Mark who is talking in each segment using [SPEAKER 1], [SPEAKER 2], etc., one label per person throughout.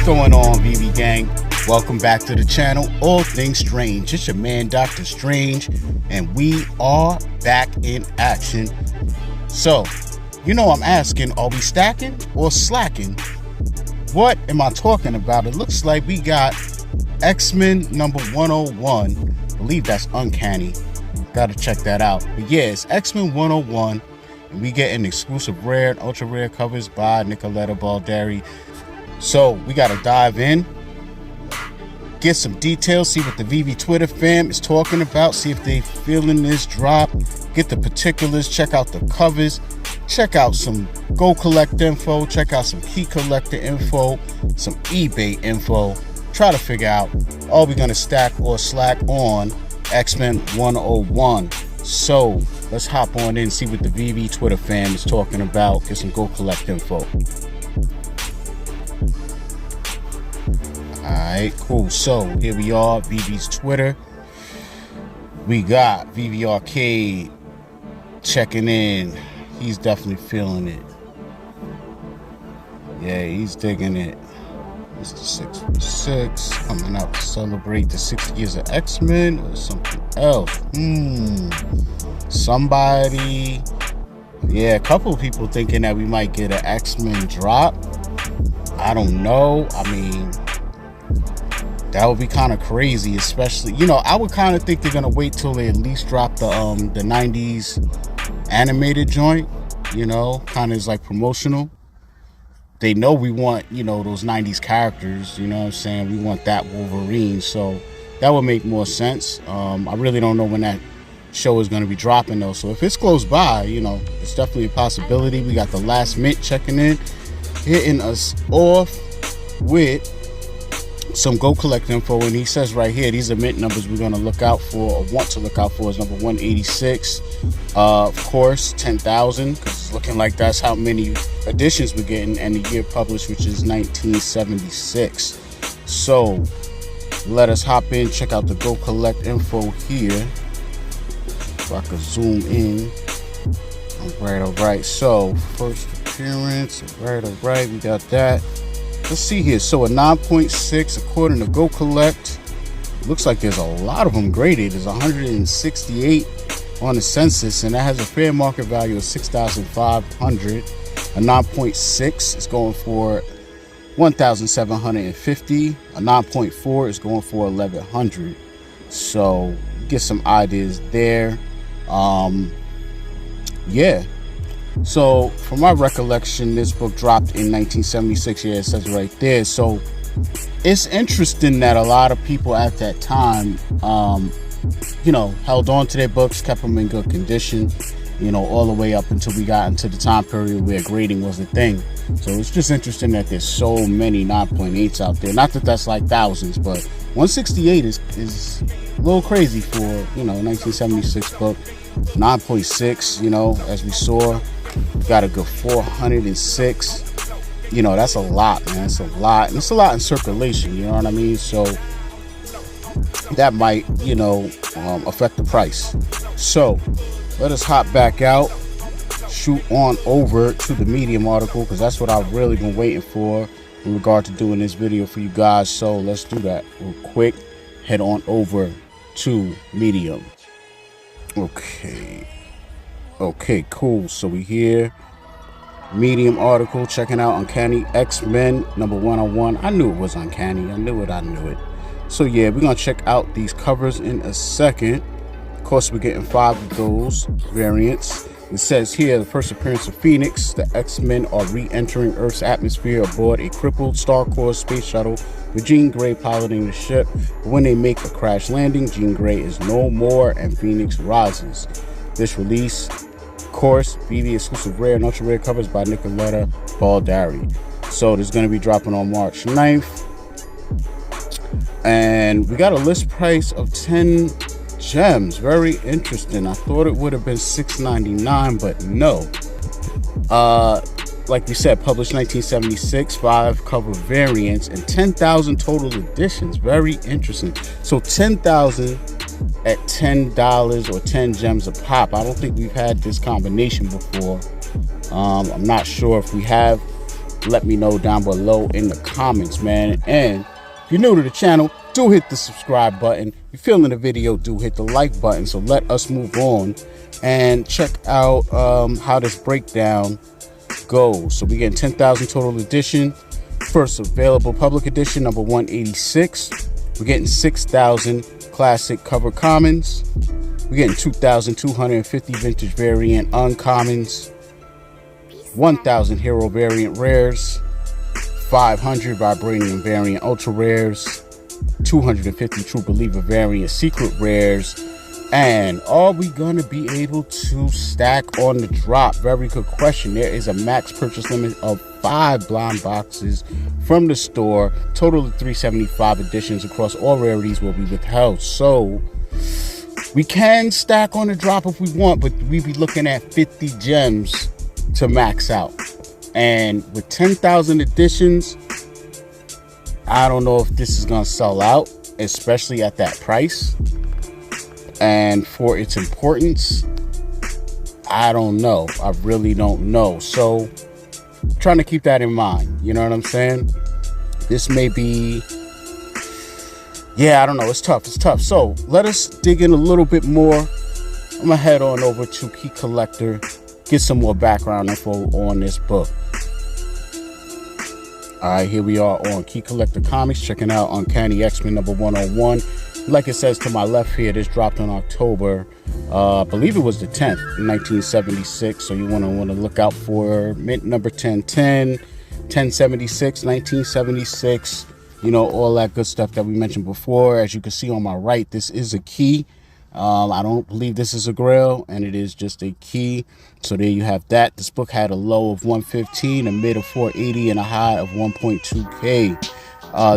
[SPEAKER 1] going on, Veve gang? Welcome back to the channel, All Things Strange. It's your man, Dr. Strange, and we are back in action. So, you know I'm asking, are we stacking or slacking? What am I talking about? It looks like we got X-Men number 101. I believe that's Uncanny. Gotta check that out. But yeah, it's X-Men 101, and we getting exclusive rare and ultra rare covers by Nicoletta Baldari. So we gotta dive in, get some details, see what the Veve Twitter fam is talking about, see if they feeling this drop, get the particulars, check out the covers, check out some GoCollect info, check out some key collector info, some eBay info, try to figure out, are we gonna stack or slack on X-Men 101? So let's hop on in, see what the Veve Twitter fam is talking about, get some GoCollect info. Alright, cool. So here we are, Veve's Twitter. We got Veve Arcade checking in. He's definitely feeling it. Yeah, he's digging it. Mr. 616 coming out to celebrate the 60 years of X-Men or something else. Somebody, yeah, a couple of people thinking that we might get an X-Men drop. I don't know. I mean, that would be kind of crazy, especially, you know, I would kind of think they're gonna wait till they at least drop the 90s animated joint, you know, kind of is like promotional. They know we want, you know, those 90s characters, you know what I'm saying? We want that Wolverine, so that would make more sense. I really don't know when that show is going to be dropping, though, so if it's close by, you know, it's definitely a possibility. We got the Last Mint checking in, hitting us off with some GoCollect info, and he says right here, these are mint numbers we're going to look out for, or want to look out for, is number 186. Of course, 10,000, because it's looking like that's how many editions we're getting, and the year published, which is 1976. So let us hop in, check out the GoCollect info here. If I could zoom in. All right. So first appearance. All right, we got that. Let's see here. So a 9.6 according to GoCollect. Looks like there's a lot of them graded. There's 168 on the census, and that has a fair market value of $6,500. A 9.6 is going for $1,750. A 9.4 is going for $1,100. So get some ideas there. Yeah. So from my recollection, this book dropped in 1976. Yeah, it says right there. So it's interesting that a lot of people at that time, you know, held on to their books, kept them in good condition, you know, all the way up until we got into the time period where grading was a thing. So it's just interesting that there's so many 9.8s out there. Not that that's like thousands, but 168 is a little crazy for, you know, 1976 book. 9.6, you know, as we saw, got a good 406. You know, that's a lot, man. It's a lot, and it's a lot in circulation, you know what I mean? So that might, you know, affect the price. So let us hop back out, shoot on over to the Medium article, because that's what I've really been waiting for in regard to doing this video for you guys. So let's do that real quick. Head on over to Medium. Okay, cool. So we here, Medium article, checking out Uncanny X-Men number 101. I knew it was Uncanny. I knew it. So yeah, we're gonna check out these covers in a second. Of course, we're getting 5 of those variants. It says here, the first appearance of Phoenix. The X-Men are re-entering Earth's atmosphere aboard a crippled Star-Corps space shuttle with Jean Grey piloting the ship. But when they make a crash landing, Jean Grey is no more and Phoenix rises. This release, of course, Veve exclusive rare and ultra rare covers by Nicoletta Baldari. So this is going to be dropping on March 9th. And we got a list price of 10 gems. Very interesting. I thought it would have been $6.99, but no. Like we said, published 1976, 5 cover variants, and 10,000 total editions. Very interesting. So 10,000 at $10 or 10 gems a pop. I don't think we've had this combination before. I'm not sure if we have, let me know down below in the comments, man. And if you're new to the channel, do hit the subscribe button. If you're feeling the video, do hit the like button. So let us move on and check out how this breakdown goes. So we getting 10,000 total edition. First available public edition, number 186. We're getting 6,000 classic cover commons. We're getting 2,250 vintage variant uncommons. 1,000 hero variant rares. 500 vibranium variant ultra rares. 250 true believer variant secret rares. And are we gonna be able to stack on the drop? Very good question. There is a max purchase limit of 5 blind boxes from the store. Total of 375 editions across all rarities will be withheld. So we can stack on the drop if we want, but we be looking at 50 gems to max out. And with 10,000 editions, I don't know if this is gonna sell out, especially at that price. And for its importance, I don't know. I really don't know. So trying to keep that in mind. You know what I'm saying? This may be, yeah, I don't know. It's tough. It's tough. So let us dig in a little bit more. I'm gonna head on over to Key Collector, get some more background info on this book. All right, here we are on Key Collector Comics, checking out Uncanny X-Men number 101. Like it says to my left here, this dropped in October, I believe it was the 10th, 1976. So you want to look out for mint number 1010, 1076, 1976. You know, all that good stuff that we mentioned before. As you can see on my right, this is a key. I don't believe this is a grail, and it is just a key. So there you have that. This book had a low of 115, a mid of 480, and a high of 1.2K.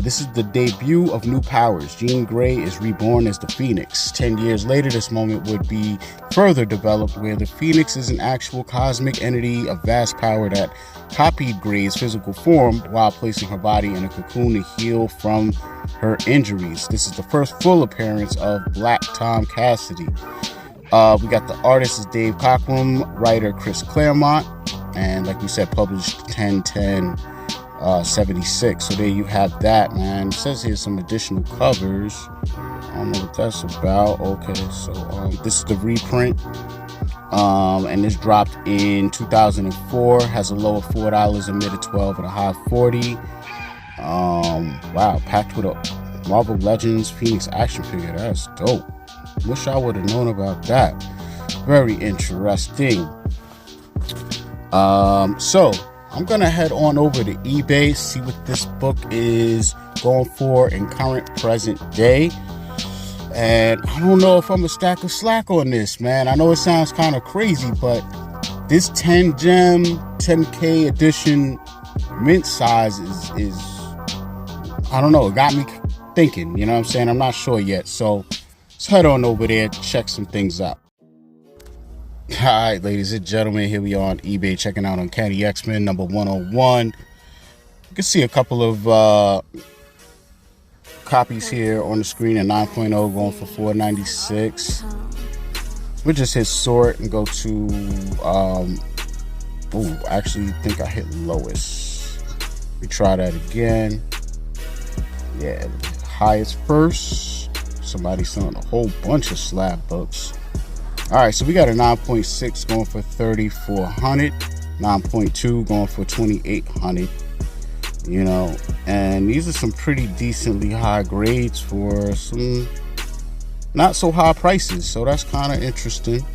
[SPEAKER 1] This is the debut of new powers. Jean Grey is reborn as the Phoenix. 10 years later, this moment would be further developed, where the Phoenix is an actual cosmic entity of vast power that copied Grey's physical form while placing her body in a cocoon to heal from her injuries. This is the first full appearance of Black Tom Cassidy. We got the artist is Dave Cockrum, writer Chris Claremont, and like we said, published 10/10/76. So there you have that, man. It says here some additional covers. I don't know what that's about. Okay, so this is the reprint, and this dropped in 2004. Has a low of $4, a mid of 12, and a high of 40. Wow, packed with a Marvel Legends Phoenix action figure. That's dope. Wish I would have known about that. Very interesting. So I'm gonna head on over to eBay, see what this book is going for in current present day. And I don't know if I'm a stack of slack on this, man. I know it sounds kind of crazy, but this 10 gem 10K edition mint size is I don't know, it got me thinking, you know what I'm saying? I'm not sure yet. So let's head on over there, check some things out. All right, ladies and gentlemen, here we are on eBay checking out Uncanny X-Men number 101. You can see a couple of copies here on the screen. A 9.0 going for $4.96. We'll just hit sort and go to I actually think I hit lowest. We try that again. Yeah, highest first. Somebody selling a whole bunch of slab books. All right, so we got a 9.6 going for $3,400, 9.2 going for $2,800. You know, and these are some pretty decently high grades for some not so high prices. So that's kind of interesting.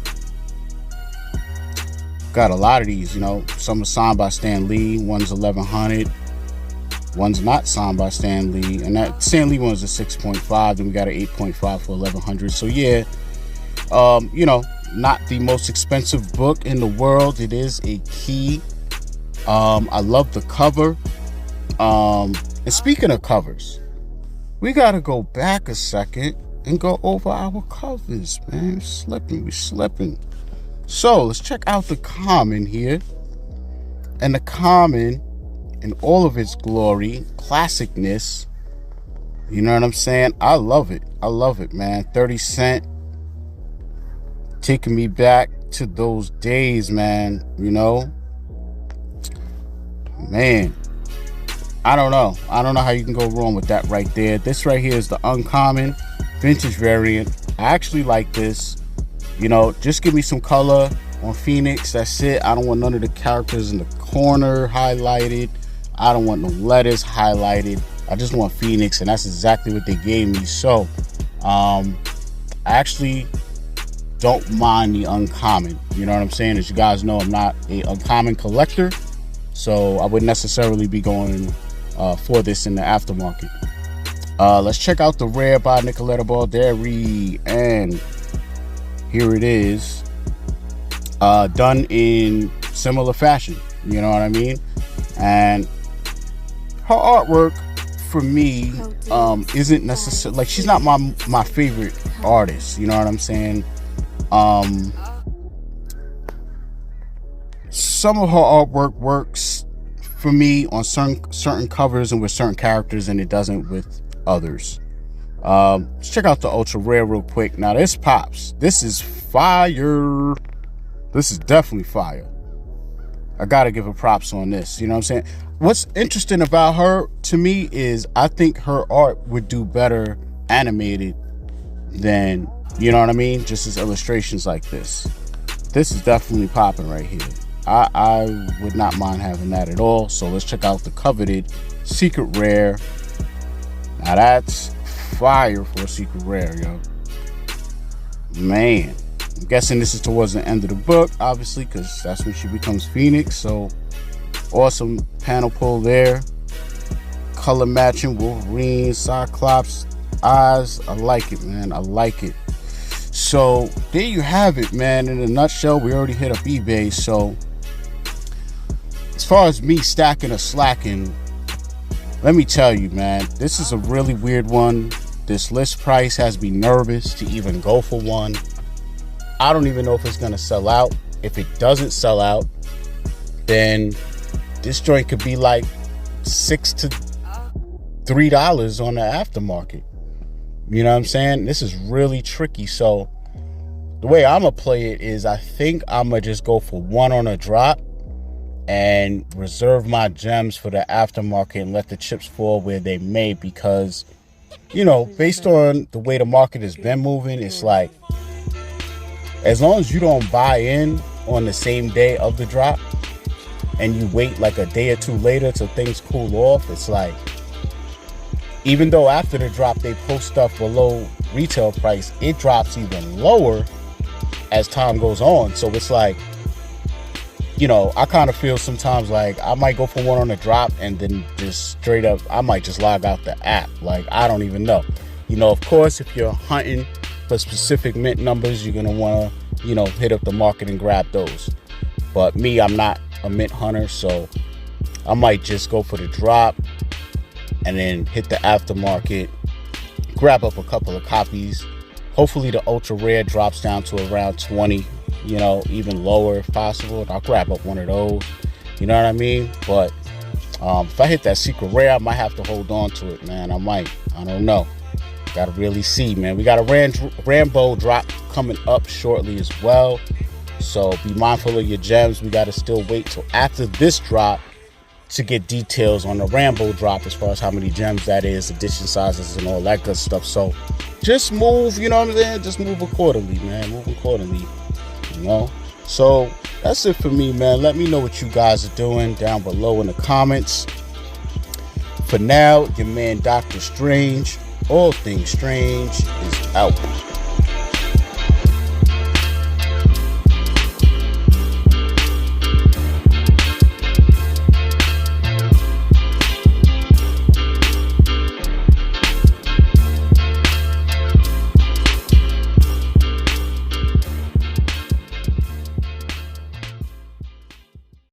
[SPEAKER 1] Got a lot of these, you know, some are signed by Stan Lee. One's $1,100. One's not signed by Stan Lee, and that Stan Lee one's a 6.5. Then we got an 8.5 for $1,100. So yeah, you know, not the most expensive book in the world. It is a key. I love the cover. And speaking of covers, we gotta go back a second and go over our covers, man. We slipping. So let's check out the common here. And the common in all of its glory, classicness. You know what I'm saying? I love it. I love it, man. 30 cent. Taking me back to those days, man. You know? Man, I don't know how you can go wrong with that right there. This right here is the uncommon vintage variant. I actually like this. You know, just give me some color on Phoenix. That's it. I don't want none of the characters in the corner highlighted. I don't want no letters highlighted. I just want Phoenix, and that's exactly what they gave me. So I actually don't mind the uncommon. You know what I'm saying? As you guys know, I'm not a uncommon collector, so I wouldn't necessarily be going for this in the aftermarket. Let's check out the rare by Nicoletta Balderi, and here it is, done in similar fashion. You know what I mean? And her artwork for me isn't necessarily, like, she's not my favorite artist. You know what I'm saying? Some of her artwork works for me on certain covers and with certain characters, and it doesn't with others. Let's check out the ultra rare real quick. Now this pops. This is fire. This is definitely fire. I gotta give her props on this. You know what I'm saying? What's interesting about her to me is I think her art would do better animated than, you know what I mean, just as illustrations like this. This is definitely popping right here. I would not mind having that at all. So let's check out the coveted secret rare. Now that's fire for a secret rare, yo. Man, I'm guessing this is towards the end of the book, obviously, because that's when she becomes Phoenix. So awesome panel pull there. Color matching Wolverine, Cyclops eyes. I like it, man. I like it. So there you have it, man. In a nutshell, we already hit up eBay. So as far as me stacking or slacking, let me tell you, man, this is a really weird one. This list price has me nervous to even go for one. I don't even know if it's gonna sell out. If it doesn't sell out, then this joint could be like $6 to $3 on the aftermarket. You know what I'm saying? This is really tricky. So the way I'm gonna play it is, I think I'm gonna just go for one on a drop and reserve my gems for the aftermarket and let the chips fall where they may, because, you know, based on the way the market has been moving, it's like, as long as you don't buy in on the same day of the drop and you wait like a day or two later till things cool off, it's like, even though after the drop they post stuff below retail price, it drops even lower as time goes on. So it's like, you know, I kind of feel sometimes like I might go for one on a drop and then just straight up, I might just log out the app. Like, I don't even know. You know, of course, if you're hunting for specific mint numbers, you're going to want to, you know, hit up the market and grab those. But me, I'm not a mint hunter, so I might just go for the drop and then hit the aftermarket, grab up a couple of copies. Hopefully the ultra rare drops down to around 20, you know, even lower if possible. I'll grab up one of those, you know what I mean? But if I hit that secret rare, I might have to hold on to it, man. I don't know. Gotta really see, man. We got a Rambo drop coming up shortly as well, so be mindful of your gems. We gotta still wait till after this drop to get details on the Rambo drop, as far as how many gems that is, edition sizes and all that good stuff. So just move, you know what I'm saying? Just move accordingly, man. Move accordingly, you know? So that's it for me, man. Let me know what you guys are doing down below in the comments. For now, your man Dr. Strange, all things strange, is out.